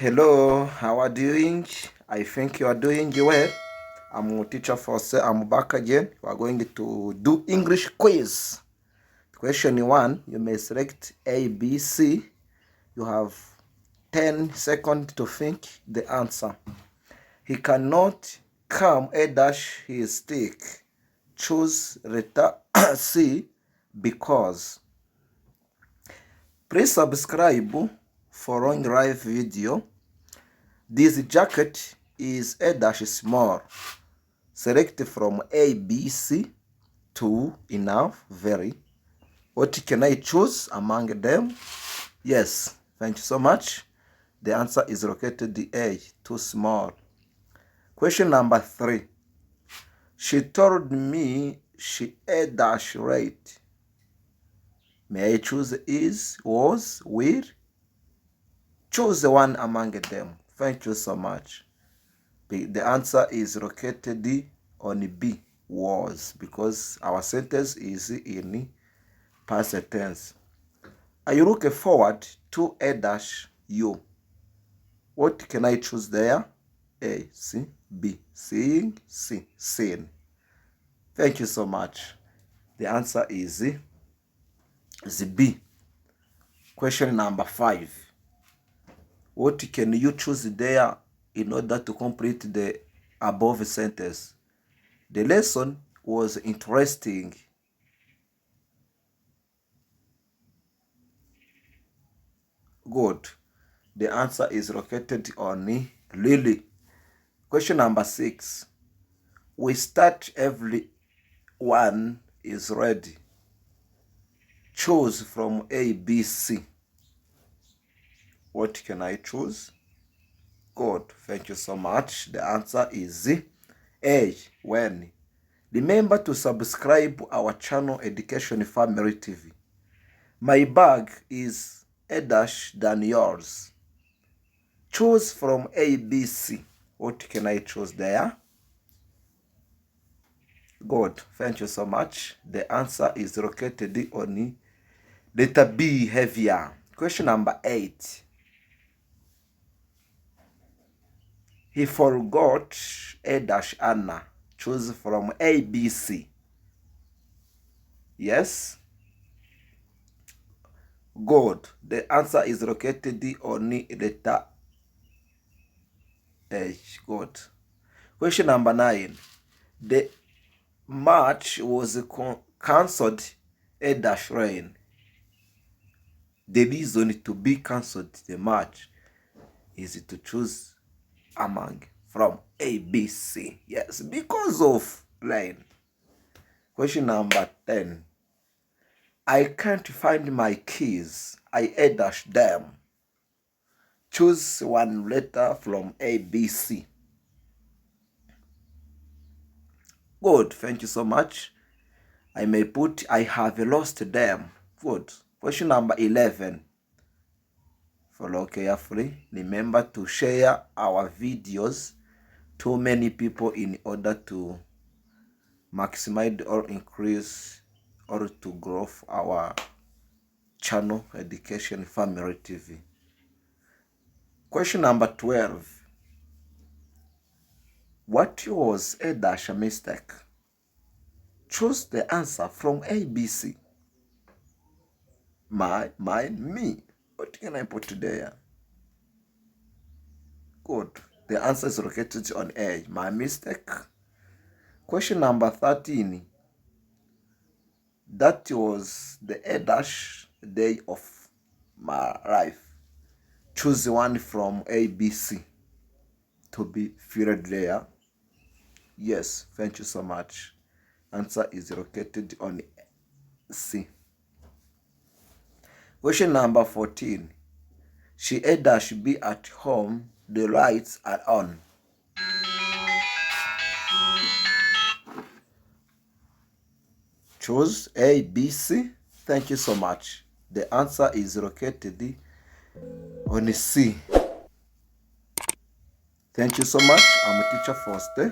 Hello, how are you doing? I think you are doing well. I'm teacher Faustin. I'm back again. We are going to do English quiz. Question 1, you may select A, B, C. You have 10 seconds to think the answer. He cannot come a dash his stick. Choose letter C because. Please subscribe for long live video. This jacket is a dash small. Select from A, B, C. 2 enough, very. What can I choose among them? Yes, thank you so much. The answer is located the A, too small. Question number 3. She told me she a dash right. May I choose is, was, will? Choose the one among them. Thank you so much. The answer is located on B, was, because our sentence is in past tense. Are you looking forward to a dash you? What can I choose there? A, C, B. Seeing, C, seen. Thank you so much. The answer is the B. Question number 5. What can you choose there in order to complete the above sentence? The lesson was interesting. Good. The answer is located on Lily. Question number 6. We start everyone is ready. Choose from A, B, C. What can I choose? Good. Thank you so much. The answer is A, when. Remember to subscribe our channel Education Family TV. My bag is a dash than yours. Choose from A, B, C. What can I choose there? Good. Thank you so much. The answer is located on letter B, heavier. Question number 8. He forgot a dash Anna. Choose from A, B, C. Yes? Good. The answer is located on letter H. Good. Question number 9. The match was cancelled a dash rain. The reason to be cancelled the match is to choose among from A, B, C. Yes, because of rain. Question number 10. I can't find my keys. I a dash them. Choose one letter from A, B, C. Good. Thank you so much. I may put I have lost them. Good. Question number 11. Follow carefully. Remember to share our videos to many people in order to maximize or increase or to grow our channel Education Family TV. Question number 12. What was a dash mistake? Choose the answer from A, B, C. My, me. What can I put there? Good. The answer is located on A, my mistake. Question number 13. That was the A dash day of my life. Choose one from A, B, C to be filled there. Yes, thank you so much. Answer is located on C. Question number 14. She a dash be at home. The lights are on. Choose A, B, C. Thank you so much. The answer is located on C. Thank you so much. I'm teacher Faustin.